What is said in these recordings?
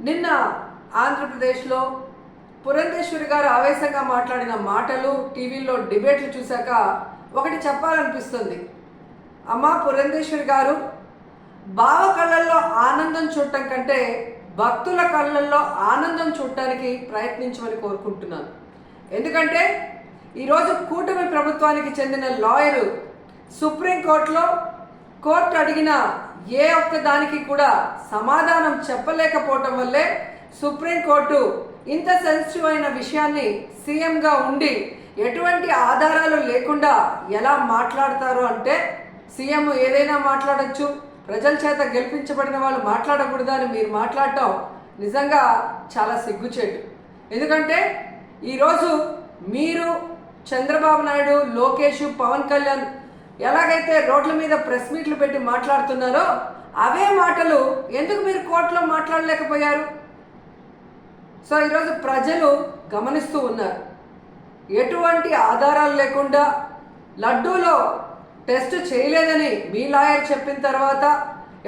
నిన్న ఆంధ్రప్రదేశ్లో పురంధేశ్వరి గారు ఆవేశంగా మాట్లాడిన మాటలు టీవీలో డిబేట్లు చూశాక ఒకటి చెప్పాలనిపిస్తుంది. అమ్మ పురంధేశ్వరి గారు, బావ కళ్ళల్లో ఆనందం చూడటం కంటే భక్తుల కళ్ళల్లో ఆనందం చూడటానికి ప్రయత్నించమని కోరుకుంటున్నాను. ఎందుకంటే ఈరోజు కూటమి ప్రభుత్వానికి చెందిన లాయరు సుప్రీంకోర్టులో కోర్టు అడిగిన ఏ ఒక్క దానికి కూడా సమాధానం చెప్పలేకపోవటం వల్లే సుప్రీంకోర్టు ఇంత సెన్సిటివ్ అయిన విషయాన్ని సీఎంగా ఉండి ఎటువంటి ఆధారాలు లేకుండా ఎలా మాట్లాడతారు అంటే, సీఎం ఏదైనా మాట్లాడచ్చు, ప్రజల చేత గెలిపించబడిన వాళ్ళు మాట్లాడకూడదా అని మీరు మాట్లాడటం నిజంగా చాలా సిగ్గుచేటు. ఎందుకంటే ఈరోజు మీరు చంద్రబాబు నాయుడు, లోకేష్, పవన్ కళ్యాణ్ ఎలాగైతే రోడ్ల మీద ప్రెస్ మీట్లు పెట్టి మాట్లాడుతున్నారో అవే మాటలు ఎందుకు మీరు కోర్టులో మాట్లాడలేకపోయారు? సో ఈరోజు ప్రజలు గమనిస్తూ ఉన్నారు. ఎటువంటి ఆధారాలు లేకుండా లడ్డూలో టెస్ట్ చేయలేదని మీ లాయర్ చెప్పిన తర్వాత,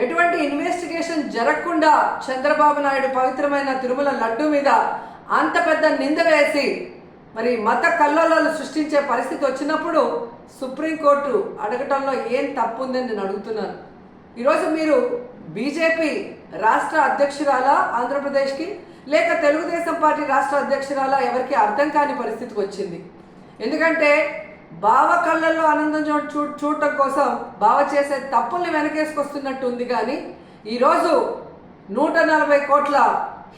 ఎటువంటి ఇన్వెస్టిగేషన్ జరగకుండా చంద్రబాబు నాయుడు పవిత్రమైన తిరుమల లడ్డూ మీద అంత పెద్ద నింద వేసి మరి మత కల్లోలాలు సృష్టించే పరిస్థితి వచ్చినప్పుడు సుప్రీంకోర్టు అడగటంలో ఏం తప్పు ఉందని నేను అడుగుతున్నాను. ఈరోజు మీరు బీజేపీ రాష్ట్ర అధ్యక్షురాలా ఆంధ్రప్రదేశ్కి, లేక తెలుగుదేశం పార్టీ రాష్ట్ర అధ్యక్షురాలా, ఎవరికి అర్థం కాని పరిస్థితికి వచ్చింది. ఎందుకంటే బావ కళ్ళల్లో ఆనందం చూడటం కోసం బావ చేసే తప్పుల్ని వెనకేసుకొస్తున్నట్టు ఉంది. కానీ ఈరోజు 140 కోట్ల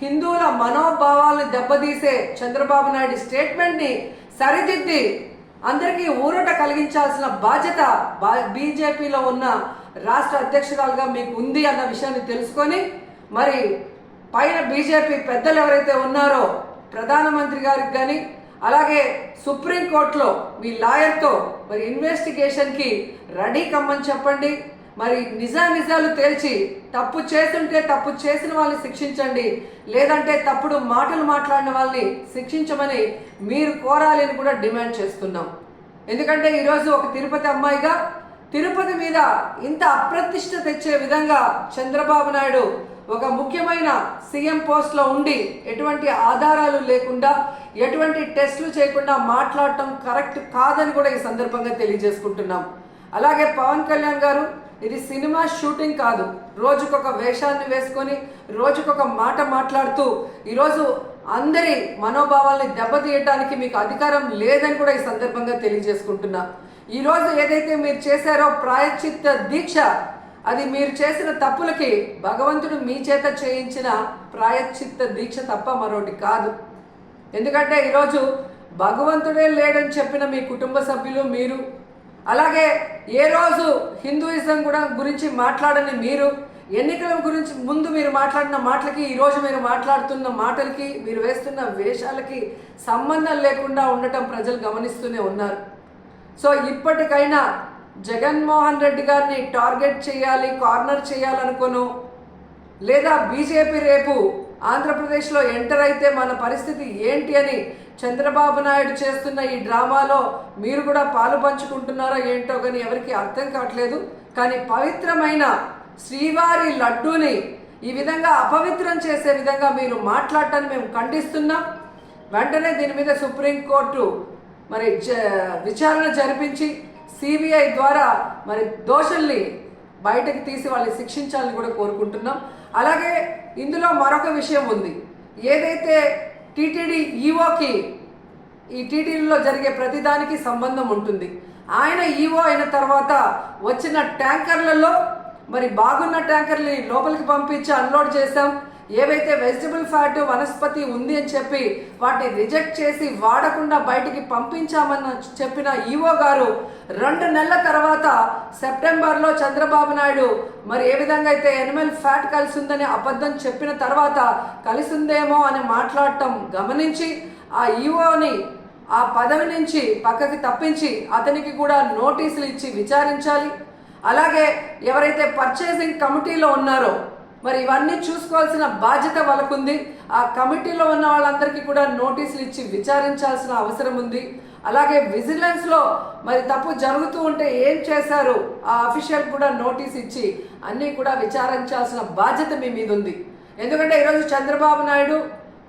హిందువుల మనోభావాలను దెబ్బతీసే చంద్రబాబు నాయుడు స్టేట్మెంట్ని సరిదిద్ది అందరికీ ఊరట కలిగించాల్సిన బాధ్యత బీజేపీలో ఉన్న రాష్ట్ర అధ్యక్షురాలుగా మీకు ఉంది అన్న విషయాన్ని తెలుసుకొని, మరి పైన బీజేపీ పెద్దలు ఎవరైతే ఉన్నారో ప్రధానమంత్రి గారికి కానీ, అలాగే సుప్రీంకోర్టులో మీ లాయర్తో మరి ఇన్వెస్టిగేషన్కి రెడీ కమ్మని చెప్పండి. మరి నిజాలు తేల్చి తప్పు చేస్తుంటే తప్పు చేసిన వాళ్ళని శిక్షించండి, లేదంటే తప్పుడు మాటలు మాట్లాడిన వాళ్ళని శిక్షించమని మీరు కోరాలని కూడా డిమాండ్ చేస్తున్నాం. ఎందుకంటే ఈరోజు ఒక తిరుపతి అమ్మాయిగా తిరుపతి మీద ఇంత అప్రతిష్ట తెచ్చే విధంగా చంద్రబాబు నాయుడు ఒక ముఖ్యమైన సీఎం పోస్ట్లో ఉండి ఎటువంటి ఆధారాలు లేకుండా, ఎటువంటి టెస్టులు చేయకుండా మాట్లాడటం కరెక్ట్ కాదని కూడా ఈ సందర్భంగా తెలియజేసుకుంటున్నాం. అలాగే పవన్ కళ్యాణ్ గారు, ఇది సినిమా షూటింగ్ కాదు. రోజుకొక వేషాన్ని వేసుకొని రోజుకొక మాట మాట్లాడుతూ ఈరోజు అందరి మనోభావాల్ని దెబ్బతీయటానికి మీకు అధికారం లేదని కూడా ఈ సందర్భంగా తెలియజేసుకుంటున్నా. ఈరోజు ఏదైతే మీరు చేశారో ప్రాయశ్చిత్త దీక్ష, అది మీరు చేసిన తప్పులకి భగవంతుడు మీ చేత చేయించిన ప్రాయశ్చిత్త దీక్ష తప్ప మరొకటి కాదు. ఎందుకంటే ఈరోజు భగవంతుడే లేడని చెప్పిన మీ కుటుంబ సభ్యులు, మీరు, అలాగే ఏ రోజు హిందూయిజం కూడా గురించి మాట్లాడని మీరు, ఎన్నికల గురించి ముందు మీరు మాట్లాడిన మాటలకి ఈరోజు మీరు మాట్లాడుతున్న మాటలకి, మీరు వేస్తున్న వేషాలకి సంబంధం లేకుండా ఉండటం ప్రజలు గమనిస్తూనే ఉన్నారు. సో ఇప్పటికైనా జగన్మోహన్ రెడ్డి గారిని టార్గెట్ చేయాలి, కార్నర్ చేయాలనుకోను, లేదా బీజేపీ రేపు ఆంధ్రప్రదేశ్లో ఎంటర్ అయితే మన పరిస్థితి ఏంటి అని చంద్రబాబు నాయుడు చేస్తున్న ఈ డ్రామాలో మీరు కూడా పాలు పంచుకుంటున్నారో ఏంటో కానీ ఎవరికి అర్థం కావట్లేదు. కానీ పవిత్రమైన శ్రీవారి లడ్డూని ఈ విధంగా అపవిత్రం చేసే విధంగా మీరు మాట్లాడటాన్ని మేము ఖండిస్తున్నాం. వెంటనే దీని మీద సుప్రీంకోర్టు మరి విచారణ జరిపించి సిబిఐ ద్వారా మరి దోషుల్ని బయటకు తీసి వాళ్ళని శిక్షించాలని కూడా కోరుకుంటున్నాం. అలాగే ఇందులో మరొక విషయం ఉంది. ఏదైతే టీటీడీ ఈఓకి ఈ టీటీడీలో జరిగే ప్రతిదానికి సంబంధం ఉంటుంది. ఆయన ఈఓ అయిన తర్వాత వచ్చిన ట్యాంకర్లలో మరి బాగున్న ట్యాంకర్ని లోపలికి పంపించి అన్లోడ్ చేశాం. ఏవైతే వెజిటబుల్ ఫ్యాట్, వనస్పతి ఉంది అని చెప్పి వాటిని రిజెక్ట్ చేసి వాడకుండా బయటికి పంపించామని చెప్పిన ఈఓ గారు 2 నెలల తర్వాత సెప్టెంబర్లో చంద్రబాబు నాయుడు మరి ఏ విధంగా అయితే ఎనిమల్ ఫ్యాట్ కలిసి ఉందని అబద్ధం చెప్పిన తర్వాత కలిసిందేమో అని మాట్లాడటం గమనించి ఆ ఈఓని ఆ పదవి నుంచి పక్కకి తప్పించి అతనికి కూడా నోటీసులు ఇచ్చి విచారించాలి. అలాగే ఎవరైతే పర్చేసింగ్ కమిటీలో ఉన్నారో మరి ఇవన్నీ చూసుకోవాల్సిన బాధ్యత వాళ్ళకుంది. ఆ కమిటీలో ఉన్న వాళ్ళందరికీ కూడా నోటీసులు ఇచ్చి విచారించాల్సిన అవసరం ఉంది. అలాగే విజిలెన్స్లో మరి తప్పు జరుగుతూ ఉంటే ఏం చేశారు ఆ అఫీషియల్ కూడా నోటీస్ ఇచ్చి అన్నీ కూడా విచారించాల్సిన బాధ్యత మీ మీద ఉంది. ఎందుకంటే ఈరోజు చంద్రబాబు నాయుడు,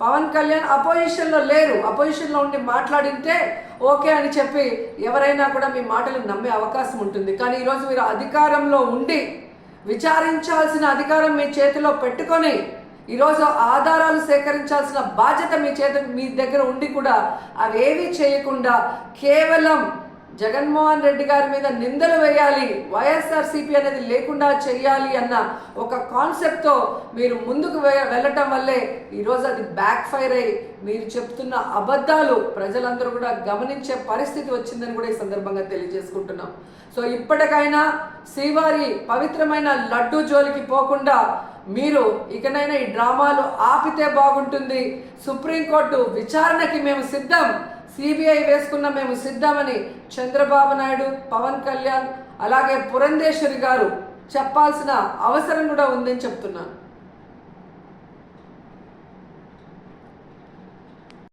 పవన్ కళ్యాణ్ అపోజిషన్లో లేరు. అపోజిషన్లో ఉండి మాట్లాడింటే ఓకే అని చెప్పి ఎవరైనా కూడా మీ మాటలు నమ్మే అవకాశం ఉంటుంది. కానీ ఈరోజు మీరు అధికారంలో ఉండి విచారించాల్సిన అధికారం మీ చేతిలో పెట్టుకొని ఈరోజు ఆధారాలు సేకరించాల్సిన బాధ్యత మీ దగ్గర ఉండి కూడా అవేవి చేయకుండా కేవలం జగన్మోహన్ రెడ్డి గారి మీద నిందలు వేయాలి, వైఎస్ఆర్సీపీ అనేది లేకుండా చేయాలి అన్న ఒక కాన్సెప్ట్తో మీరు ముందుకు వెళ్ళటం వల్లే ఈరోజు అది బ్యాక్ ఫైర్ అయ్యి మీరు చెప్తున్న అబద్ధాలు ప్రజలందరూ కూడా గమనించే పరిస్థితి వచ్చిందని కూడా ఈ సందర్భంగా తెలియజేసుకుంటున్నాం. సో ఇప్పటికైనా శ్రీవారి పవిత్రమైన లడ్డూ జోలికి పోకుండా మీరు ఇకనైనా ఈ డ్రామాలు ఆపితే బాగుంటుంది. సుప్రీంకోర్టు విచారణకి మేము సిద్ధం, సిబిఐ వేసుకున్న మేము సిద్ధమని చంద్రబాబు నాయుడు, పవన్ కళ్యాణ్ అలాగే పురంధేశ్వరి గారు చెప్పాల్సిన అవసరం కూడా ఉందని చెప్తున్నాను.